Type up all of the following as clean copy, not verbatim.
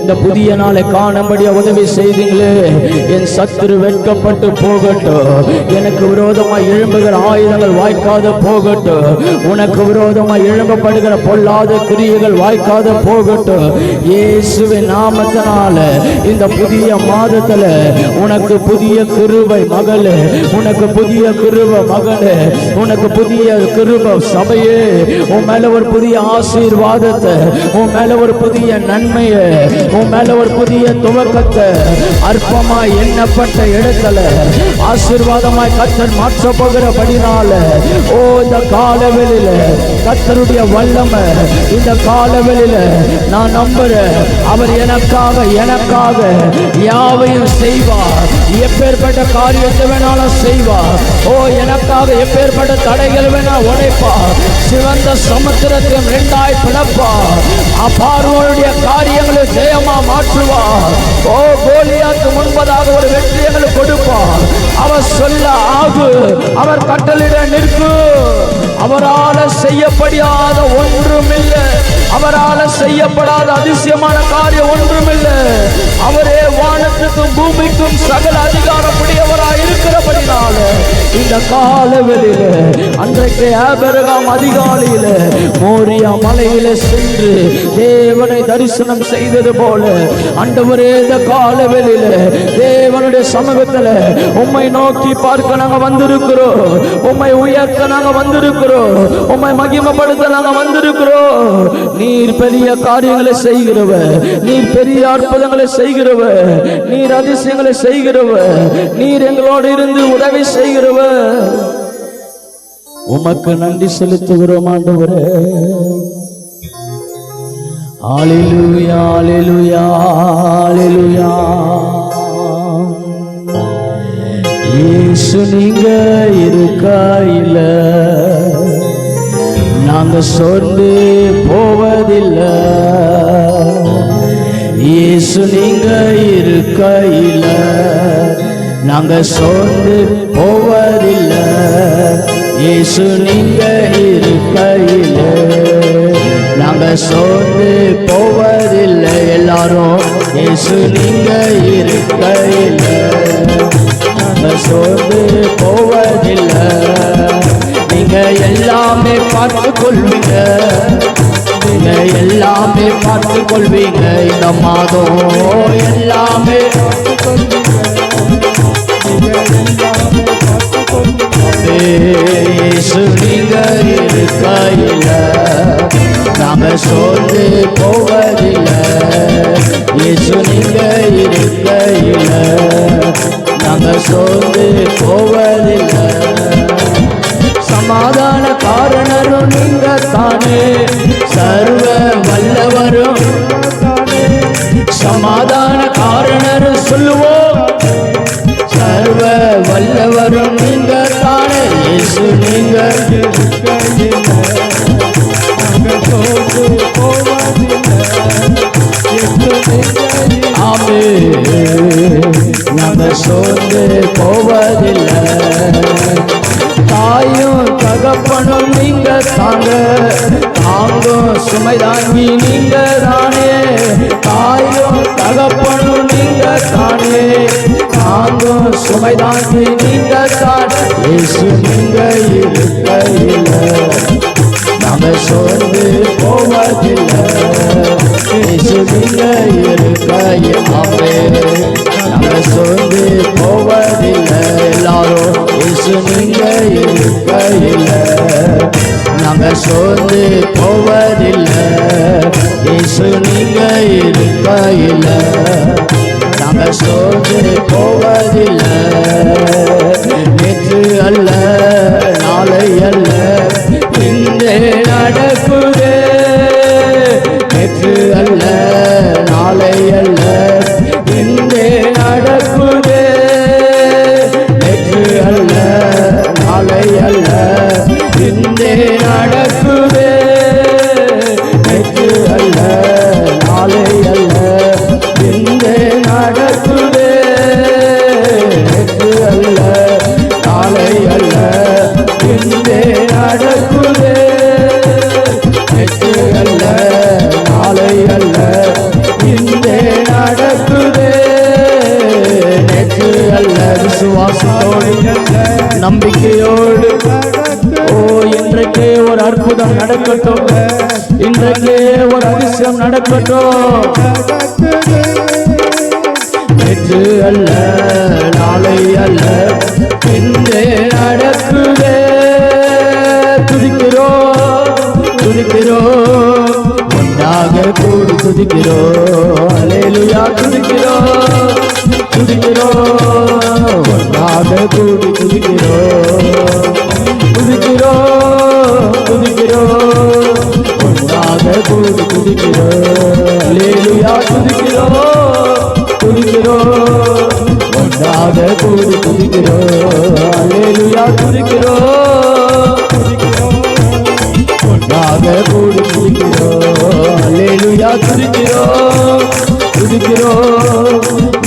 இந்த புதிய நாளை காணும்படி உதவி செய்தீங்களே. என் சத்துரு வெட்கப்பட்டு போகட்டும். எனக்கு விரோதமாய் எழும்புகிற ஆயுதங்கள் வாய்க்காத போகட்டும். உனக்கு விரோதமாய் எழும்பப்படுகிற பொல்லாத கிரியைகள் வாய்க்காத போகட்டும். இயேசுவின் நாமத்தினால இந்த புதிய மாதத்துல உனக்கு புதிய கிருபை மகளே, உனக்கு புதிய கிருபை மகனே, உனக்கு புதிய கிருபை சபையே. உன் மேல ஒரு புதிய ஆசீர்வாதத்தை, உன் மேல ஒரு புதிய நன்மையை, உன் மேல ஒரு புதிய துவக்கத்தை அற்பமாய் எண்ணப்பட்ட இடத்துல ஆசீர்வாதமாய் கர்த்தர் மாற்ற போகிறபடினால ஓ இந்த காலவெளியில கர்த்தருடைய வல்லமை இந்த காலவெளியில நான் நம்புறேன். அவர் எனக்காக யாவையும் செய்வார். எப்பேற்பட்ட காரியத்தை வேணாலும் செய்வார். ஓ எனக்காக எப்பேற்பட்ட தடைகள் வேணா உடைப்பார். சிவந்த சமுத்திரத்தையும் இரண்டாய் பிளப்பார். பார்வோனுடைய காரியங்களை ஜெயமா மாற்றுவார். ஓ கோலியாத்து முன்பதாக ஒரு வெற்றிகளை கொடுப்பார். அவர் சொல்ல ஆகு, அவர் கட்டளிட நிற்கு. அவரால் செய்யப்படாத ஒன்றுமில்லை. அவரால் செய்யப்படாத அதிசயமான காரியம் ஒன்றுமில்லை. அவரே வானத்துக்கும் பூமிக்கும் சகல அதிகாரப்படியவராய் இருக்கிறபடினால இந்த காலவெளியில அன்றைக்கு ஆபிரகாம் அதிகாலையில மோரியா மலையில சென்று தேவனை தரிசனம் செய்தது போல ஆண்டவரே இந்த காலவெளியில தேவனுடைய சமூகத்துல உம்மை நோக்கி பார்க்க நாங்க வந்திருக்கிறோம். உம்மை உயர்த்த நாங்க வந்திருக்கிறோம். உம்மை மகிமைப்படுத்த நாங்க வந்திருக்கிறோம். நீர் பெரிய காரியங்களை செய்கிறவ, நீர் பெரிய அற்புதங்களை செய்கிறவ, நீர் அதிசயங்களை செய்கிறவ, நீர் எங்களோடு இருந்து உதவி செய்கிறவ. உமக்கு நன்றி செலுத்துகிறோம் ஆண்டவரே. ஹல்லேலூயா ஹல்லேலூயா ஹல்லேலூயா. இயேசு நீங்க இருக்கையில நாங்க சோர்ந்து போவதில்லை. இயேசு நீங்க இருக்கையில நாங்க சோர்ந்து போவதில்லை. இயேசு நீங்க இருக்கையில நாங்க சோர்ந்து போவதில்லை. எல்லாரும் இயேசு நீங்க இருக்கையில நாங்க சோர்ந்து போவதில்லை. நீங்க எல்லாமே பார்த்து கொள்வீங்க. நீங்க எல்லாமே பார்த்து கொள்வீங்க. இந்த மாதம் எல்லாமே இயேசு நீங்க இருக்கையில நாம சோர்ந்து போவதில்லை. இயேசு நீங்க இருக்கையில நாம சோர்ந்து போவதில்லை. சமாதான காரணரும் நீங்க தானே, சர்வ வல்லவரும் சமாதான காரணரும் சொல்லுவோம். சர்வ வல்லவரும் நீங்க தானே. இயேசு நீங்க ஆமே நாங்க சோர்ந்து போவதில்லை. தாயும் தகப்பனும் நீங்க தாங்க, தாங்கும் சுமை தாங்கி நீங்க தானே. தாயும் தகப்பனும் நீங்க தானே, தாங்கும் சுமை தாங்கி நீங்க தானே. இயேசு நீங்க இருக்கையில நாம சோர்ந்து போவதில்லை. இயேசு நீங்க இருக்கையில நாம சோர்ந்து போவதில்லை. எல்லாரும் இயேசு நீங்க இருக்கையில நாங்க சோர்ந்து போவதில்லை. இயேசு நீங்க இருக்கையில நாங்க சோர்ந்து போவதில்லை. நேற்று அல்ல நாளை அல்ல இன்றே நடக்குதே. நேற்று அல்ல நாளை அல்ல இன்றே நடக்குதே. நேற்று அல்ல நாளை அல்ல இன்றே நடக்குதே. நேற்று அல்ல நாளை அல்ல நடக்குதே. நேற்று அல்ல விசுவாசத்தோடு நம்பிக்கையோடு இன்றைக்கே ஒரு அற்புதம் நடக்கட்டும். இன்றைக்கே ஒரு அதிசயம் நடக்கட்டும். நேற்று அல்ல நாளை அல்ல இன்றே நடக்குதே. துதிக்கிறோம் துதிக்கிறோம் ஒன்றாக கூடி துதிக்கிறோம். அல்லேலூயா துதிக்கிறோம் துதிக்கிறோம் ஒன்றாக கூடி துதிக்கிறோம். துதிக்கிறோம் துதிக்கிறோம் ஒன்றாக கூடி துதிக்கிறோம். அல்லேலூயா துதிக்கிறோம் துதிக்கிறோம் ஒன்றாக கூடி துதிக்கிறோம். அல்லேலூயா துதிக்கிறோம் ஒன்றாக கூடி துதிக்கிறோம். அல்லேலூயா துதிக்கிறோம் துதிக்கிறோம்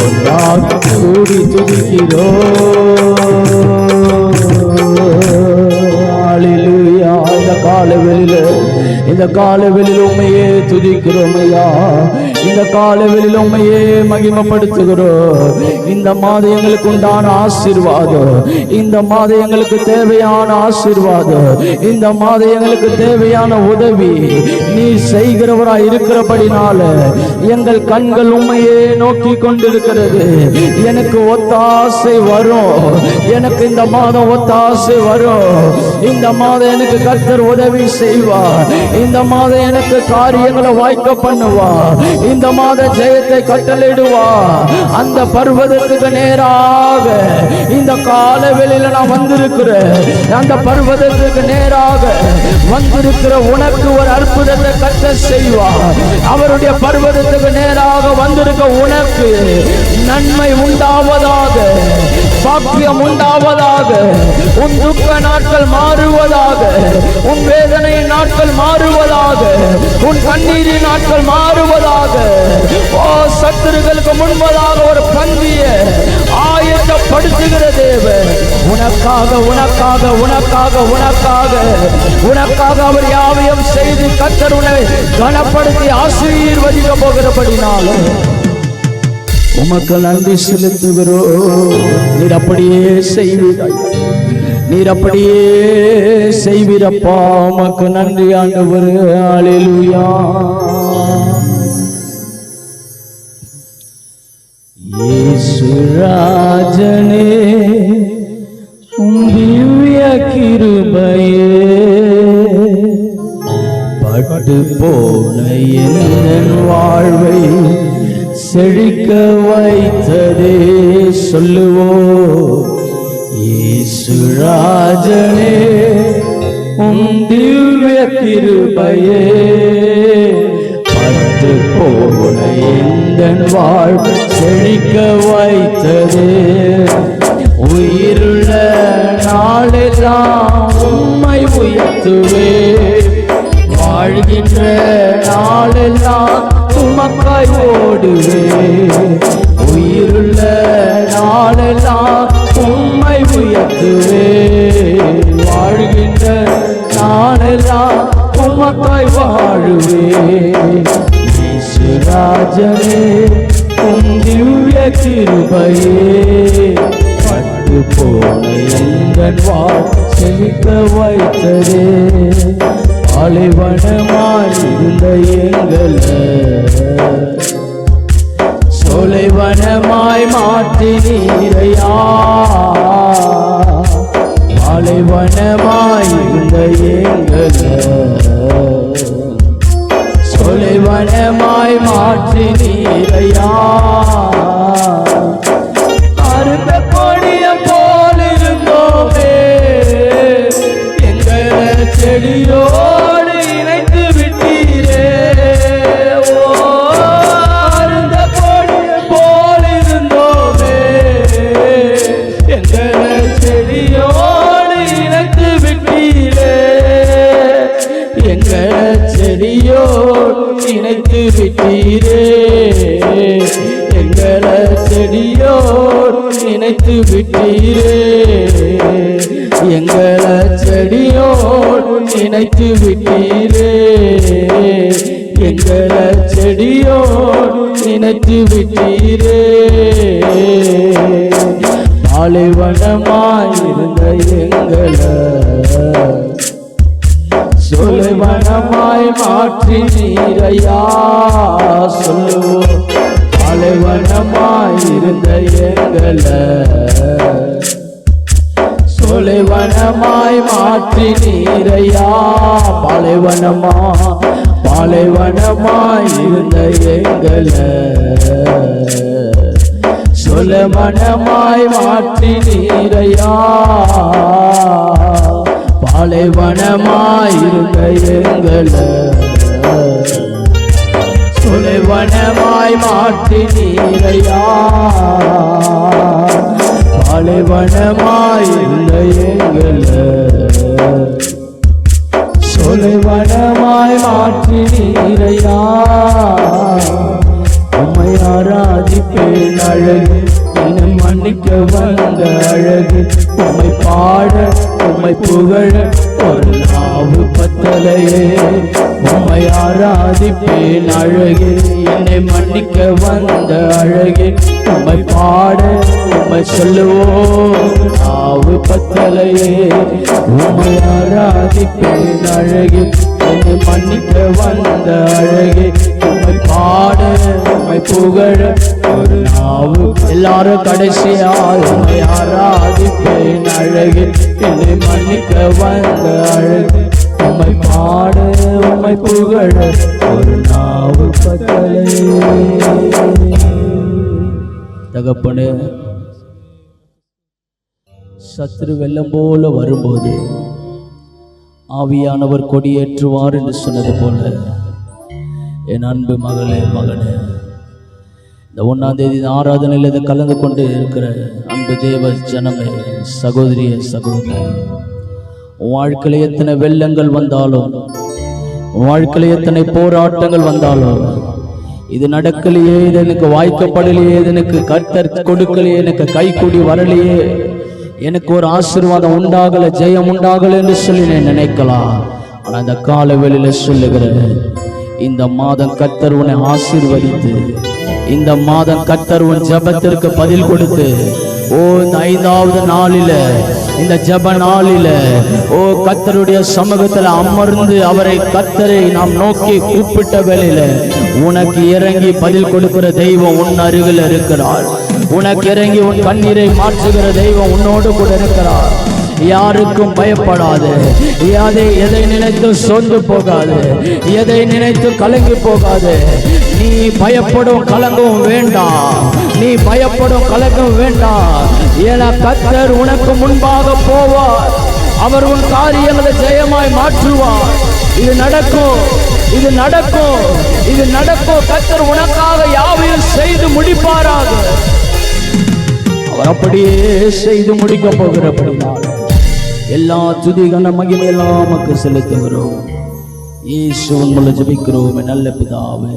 ஒன்றாக கூடி துதிக்கிறோம். அல்லேலூயா. இந்த காலவெளியில் உம்மையே துதிக்கிறோம் ஐயா. இந்த காலவெளியில் உம்மையே மகிமைப்படுத்துகிறோம். இந்த மாதம் எங்களுக்கு உண்டான ஆசீர்வாதம், இந்த மாதம் எங்களுக்கு தேவையான ஆசீர்வாதம், இந்த மாதம் எங்களுக்கு தேவையான உதவி நீ செய்கிறவராய் இருக்கிறபடினால எங்கள் கண்கள் உம்மையே நோக்கி கொண்டிருக்கிறது. எனக்கு ஒத்தாசை வரும், எனக்கு இந்த மாதம் ஒத்தாசை வரும். இந்த மாதம் எனக்கு கர்த்தர் உதவி செய்வார். இந்த மாதம் எனக்கு காரியங்களை வாய்க்க பண்ணுவார். இந்த மாத ஜெயத்தை கட்டளையிடுவார். அந்த பர்வதத்துக்கு நேராக இந்த காலவெளியில நான் வந்திருக்கிறேன். அந்த பர்வதத்துக்கு நேராக வந்திருக்கிற உனக்கு ஒரு அற்புதத்தை கட்ட செய்வார். அவருடைய பர்வதத்துக்கு நேராக வந்திருக்க உனக்கு நன்மை உண்டாவதாக, பாக்கியம் உண்டாவதாக, உன் துக்க நாட்கள் மாறுவதாக, உன் வேதனை நாட்கள் மாறுவதாக, உன் கண்ணீரின் நாட்கள் மாறுவதாக. ஓ சத்துருக்களுக்கு முன்பதாக ஒரு பந்திய ஆயத்தப்படுத்துகிற தேவன் உனக்காக உனக்காக உனக்காக உனக்காக உனக்காக அவர் யாவையும் செய்து கர்த்தர் உன்னை கனப்படுத்தி ஆசீர்வதிக்க போகிறபடினாலும் உமக்கு நன்றி செலுத்துகிறோம். நீர் அப்படியே செய்வீராய், நீர் அப்படியே செய்வீரப்பா. உமக்கு நன்றி ஆண்டவரே. அல்லேலூயா. இயேசு ராஜனே உம் திவ்ய கிருபையே பட்டு போன என் வாழ்வை செழிக்க வைத்ததே. சொல்லுவோம் இயேசு ராஜனே உம் திவ்ய கிருபையே பட்டு போன என் வாழ்வை செழிக்க வைத்ததே. உயிருள்ள நாளெல்லாம் உம்மை உயர்த்துவே, வாழ்கின்ற நாளெல்லாம் உமக்காய் ஓடுவே. உயிருள்ள நாளெல்லாம் உம்மை உயர்த்துவே, வாழ்கின்ற நாளெல்லாம் உமக்காய் வாழுவே. இயேசு ராஜனே உம் திவ்ய கிருபையே பட்டு போன எங்கள் வாழ் செழிக்க வைத்ததே. பாலைவனமாயிருந்த எங்களை சோலைவனமாய் மாற்றினீரையா. பாலைவனமாயிருந்த எங்களை சோலைவனமாய் மாற்றினீரையா. அருந்த கொடிய போல் இருந்தோமே, எங்களை செடியோடு இணைத்து விட்டீரே. ஓ அருந்த கொடிய போல் இருந்தோமே, எங்களை செடியோடு இணைத்து விட்டீரே. எங்களை செடியோடு இணைத்து விட்டீரே. எங்களை செடியோடு இணைத்து விட்டீரே. எங்களை செடியோடு இணைத்து விட்டீரே. எங்களை செடியோடு நினைத்து விட்டீரே. பாலைவனமாயிருந்த எங்களை சொலைவனமாய் மாற்றி நீரையா. சொல்லுவோம், பாலைவனமாயிருந்த எங்களை சொலைவனமாய் மாற்றி நீரையா. பாலைவனமாய் இருந்த எங்களை சொலைவனமாய் மாற்றி நீரையா. பாலைவனமாய் இருந்த எங்களை சொலைவனமாய் மாற்றி நீரையா. பாலைவனமாய் இருந்த எங்களை சொலைவனமாய் மாற்றி நீரையா. உம்மை ஆராதிப்பேன் அழகு, என்னை மன்னிக்க வந்த அழகு. உம்மை பாட உம்மை புகழ ஒரு நாவு பத்தலையே. உம்மை ஆராதிப்பேன் அழகு, என்னை மன்னிக்க வந்த அழகு. உம்மை பாட உம்மை சொல்லுவோம் நாவு பத்தலையே. உம்மை ஆராதிப்பேன் அழகு, என்னை மன்னிக்க வந்த அழகு. உம்மை பாட உம்மை புகழ ஒரு நாவு. எல்லாரும் கடைசியா உம்மை ஆராதிப்பேன் அழகு, என்னை மன்னிக்க வந்த அழகு. உம்மை பாட உம்மை புகழ ஒரு நாவு பத்தலையே. தகப்பனே, சத்துரு வெள்ளம் போல வரும்போது ஆவியானவர் கொடியேற்றுவார் என்று சொன்னது போல, என் அன்பு மகளே மகனே, இந்த 1ஆம் தேதி ஆராதனையில் இதை கலந்து கொண்டு இருக்கிற அன்பு தேவ ஜனமே, சகோதரிய சகோதரி, உன் வாழ்க்கையில் எத்தனை வெள்ளங்கள் வந்தாலும், உன் வாழ்க்கையில் எத்தனை போராட்டங்கள் வந்தாலும், இது நடக்கலையே, இது எனக்கு வாய்க்கப்படலையே, இது எனக்கு கர்த்தர் கொடுக்கலையே, எனக்கு கைக்கூடி வரலையே, எனக்கு ஒரு ஆசீர்வாதம் உண்டாகல, ஜெயம் உண்டாகல என்று சொல்லி நான் நினைக்கலாம். ஆனால் அந்த கால வேளையில சொல்லுகிறேன், இந்த மாதம் கர்த்தர் உன்னை ஆசீர்வதித்து, இந்த மாதம் கர்த்தர் உன் ஜெபத்திற்கு பதில் கொடுத்து, இந்த 5வது நாளில, இந்த ஜெப நாளில கர்த்தருடைய சமூகத்தில் அமர்ந்து அவரை கர்த்தரை நாம் நோக்கி கூப்பிட்ட வேளையில உனக்கு இறங்கி பதில் கொடுக்கிற தெய்வம் உன் அருகில் இருக்கிறார். உனக்கு இறங்கி உன் கண்ணீரை மாற்றுகிற தெய்வம் உன்னோடு கூட இருக்கிறார். யாருக்கும் பயப்படாது, எதை நினைத்து சோர்ந்து போகாது, எதை நினைத்து கலங்கி போகாது. நீ பயப்படும் கலங்கவும் வேண்டாம், நீ பயப்படும் கலங்கவும் வேண்டாம். ஏன்னா கர்த்தர் உனக்கு முன்பாக போவார், அவர் உன் காரியங்களை ஜெயமாய் மாற்றுவார். இது நடக்கும், இது நடக்கும், இது நடக்கும். கர்த்தர் உனக்காக யாவையும் செய்து முடிப்பாராக. அவர் அப்படியே செய்து முடிக்க போகிறபடியால் எல்லா துதி கன மகிமையெல்லாம் நமக்கு செலுத்துகிறோம். இயேசுவின் மூலம் ஜெபிக்கிறோம் நல்ல பிதாவே,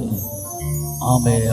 ஆமென்.